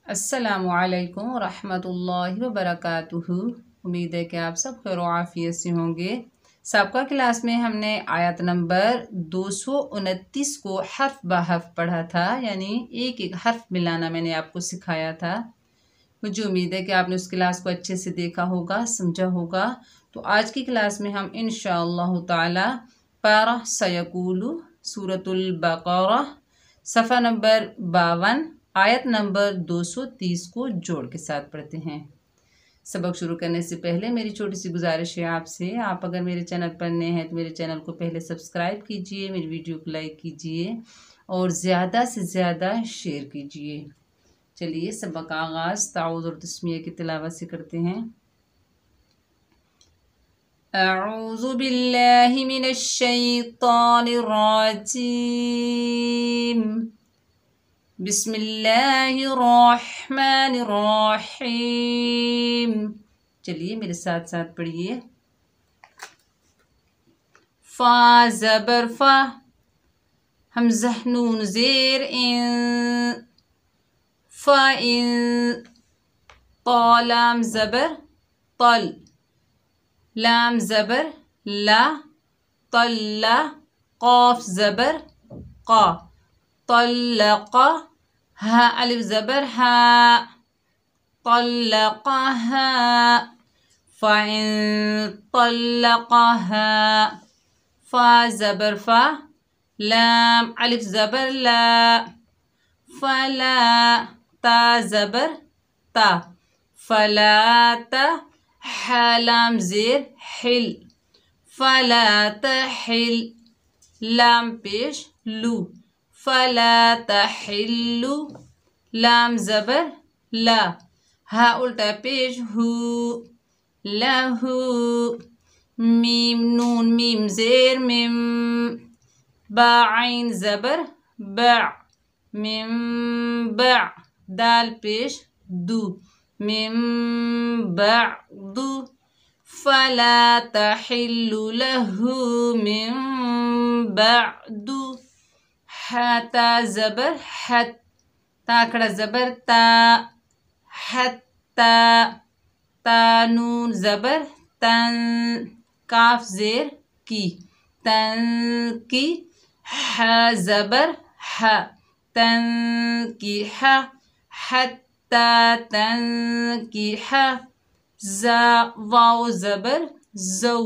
अस्सलामुअलैकुम रहमतुल्लाहि व बरकातुहू। उम्मीद है कि आप सब खैर आफियत से होंगे। सबका क्लास में हमने आयत नंबर 229 को हर्फ ब हर्फ पढ़ा था, यानी एक एक हर्फ मिलाना मैंने आपको सिखाया था। मुझे उम्मीद है कि आपने उस क्लास को अच्छे से देखा होगा, समझा होगा। तो आज की क्लास में हम इंशाअल्लाह ताला पारा सयकूलु सूरतुल बकरा सफ़ा नंबर 52 आयत नंबर 230 को जोड़ के साथ पढ़ते हैं। सबक शुरू करने से पहले मेरी छोटी सी गुजारिश है आपसे, आप अगर मेरे चैनल पर नए हैं तो मेरे चैनल को पहले सब्सक्राइब कीजिए, मेरी वीडियो को लाइक कीजिए और ज़्यादा से ज़्यादा शेयर कीजिए। चलिए सबक का आगाज़ ताऊज़ और तस्मीया की तिलावत से करते हैं। अऊज़ु बिल्लाहि मिनश शैतानिर रजीम। बिस्मिल्लाहिर्रहमानिर्रहीम। चलिए मेरे साथ साथ पढ़िए। फा ज़बर फा, हमज़ा नून ज़ेर इन, फा इन। ता लाम ज़बर तल, लाम ज़बर ला, तल्ला। क़ाफ ज़बर क़ा, तल्लक़ा। हा अलिफ ज़बर हा, तल्लक़हा। फ़इन तल्लक़हा। फ़ा ज़बर फ़ा, लाम अलिफ ज़बर ला, फ़ला। ता ज़बर ता, फ़लाता। हा लाम ज़ेर हिल, फ़ला तहिल। लाम पेश लू, फ़ला तहिल्लु। लाम ज़बर ला, हा उल्टा पेश हू, लहू। मीम नून मीम ज़ेर मिम, बा आइन ज़बर बा, मिम बा। दाल पेश दू, मिम बअदु। फ़ला तहिल्लु लहू मिम बअदु। हा ता ज़बर हत, ताकड़ा ज़बर ता, हत्ता। ता नून ज़बर तन, काफ ज़ेर की, तन की। हा ज़बर हा, तन की हा, हत्ता तन की हा। ज़ा वाव ज़बर ज़ौ,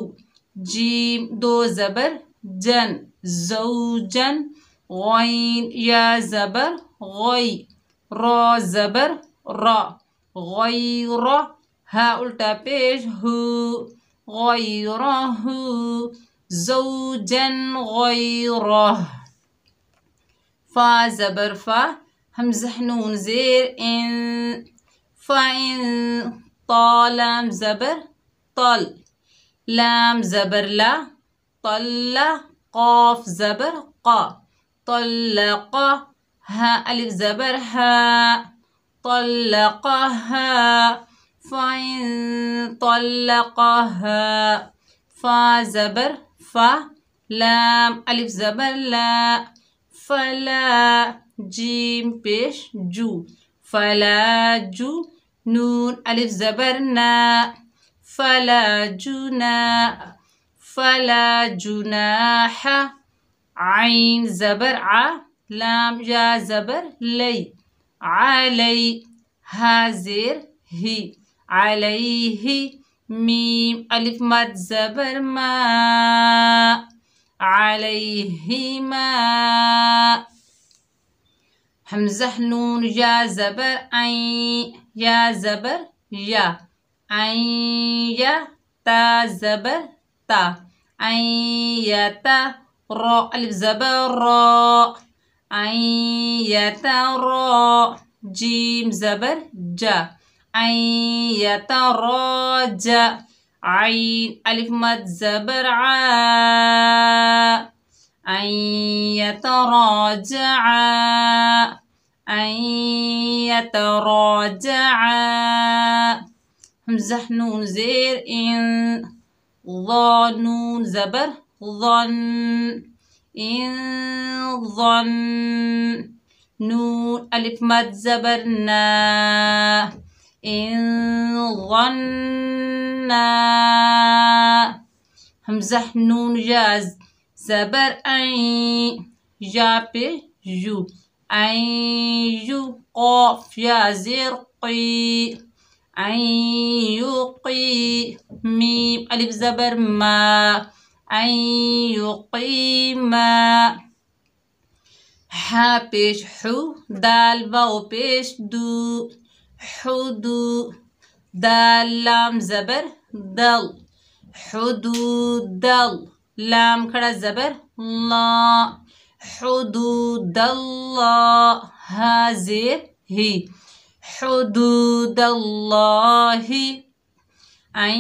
जीम दो ज़बर जन, ज़ौजन। ग़ैन या ज़बर ग़ै, रा ज़बर रा, ग़ैर। हा उल्टा पेश हू, ग़ैरहू। ज़ौजन ग़ैरह। फ़ा ज़बर फ़ा, हमज़ा नून ज़ेर इन, फ़इन। ता लाम ज़बर तल, लाम ज़बर ला, तल्ला। क़ाफ ज़बर क़ा, तल्लक़ा। हा अलिफ ज़बर हा, तल्लक़हा। फ़इन तल्लक़हा। फ़ा ज़बर फ़ा, लाम अलिफ ज़बर ला, फ़ला। जीम पेश जू, फ़लाजू। नून अलिफ ज़बर ना, फ़ला जुना, फ़ला जुनाह। आइन ज़बर आ, लाम या ज़बर लई, अलई। हा ज़ेर ही, अलैहि। मीम अलिफ मद ज़बर मा, अलैहिमा। हमज़ा नून या ज़बर ऐं, या ज़बर या, ऐं या। ता ज़बर ता, ऐं यता। रा अलिफ ज़बर रा, ऐं यतरा। जीम ज़बर जा, ऐं यतराजा। आइन अलिफ मद ज़बर आ, ऐं यतराजा, ऐं यतराजा। हमज़ा नून ज़ेर इन, ज़ा नून ज़बर ज़न, इन ज़न। नून अलिफ मद ज़बर ना इन ज़न्ना हमज़ा नून या ज़बर ऐं या पे यू ऐं यू क़ाफ़ या ज़ेर क़ी ऐं युक़ी मीम अलिफ ज़बर मा ऐं युक़ीमा हा पेश हु दाल वाव पेश दू हुदू दाल लाम ज़बर दल हुदूदल लाम खड़ा ज़बर ला हुदूदल्लाह हा ज़ेर ही हुदूदल्लाहि अन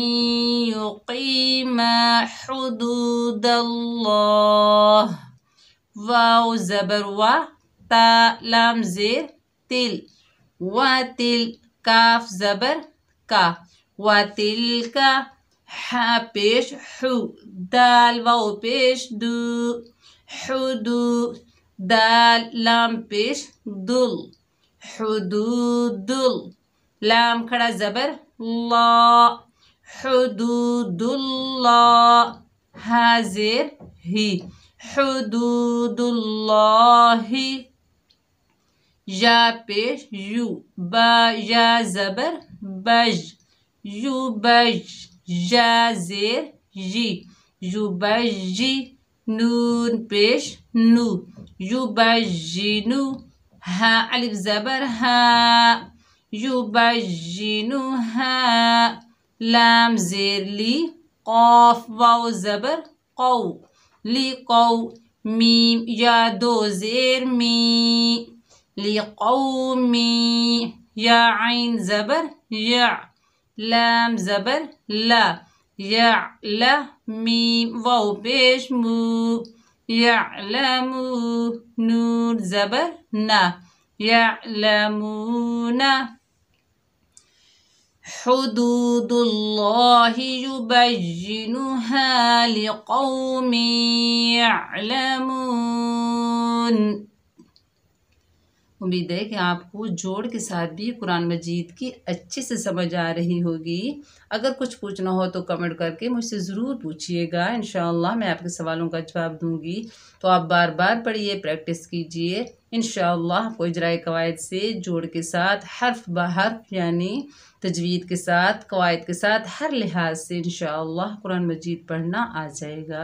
युक़ीमा हुदूदल्लाह वाव ज़बर वा ता लाम ज़ेर तिल व तिल काफ ज़बर का व तिल का हा पेश हु दाल वाव पेश दू हुदू दाल लाम पेश दुल हुदूदुल लाम खड़ा ज़बर ला हुदूदुल्लाह हा ज़ेर ही हुदूदुल्लाहि या पेश यू बा या ज़बर बज यू बज या ज़ेर जी यू बजी नून पेश नू यू बजीनू हा अलिफ ज़बर हा यू बजीनू हा लाम ज़ेर ली क़ाफ वाव ज़बर क़ौ ली क़ौ मीम या दो ज़ेर मी ली क़ौमी या ऐन ज़बर या लाम ज़बर ला या ला मीम वाव पेश मू यअलमू नून ज़बर ना यअलमूना हुदूदुल्लाहि युबय्यिनुहा लिक़ौमिन यअलमून। उम्मीद है कि आपको जोड़ के साथ भी कुरान मजीद की अच्छे से समझ आ रही होगी। अगर कुछ पूछना हो तो कमेंट करके मुझसे ज़रूर पूछिएगा, इंशाअल्लाह मैं आपके सवालों का जवाब दूंगी। तो आप बार बार पढ़िए, प्रैक्टिस कीजिए, इंशाअल्लाह आपको इजराए कवायद से जोड़ के साथ हर्फ ब हर्फ यानी तजवीद के साथ कवायद के साथ हर लिहाज से इंशाअल्लाह कुरान मजीद पढ़ना आ जाएगा।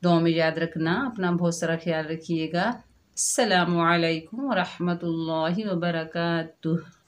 दुआ में याद रखना, अपना बहुत सारा ख्याल रखिएगा। अस्सलामु अलैकुम व रहमतुल्लाहि व बरकातुहू।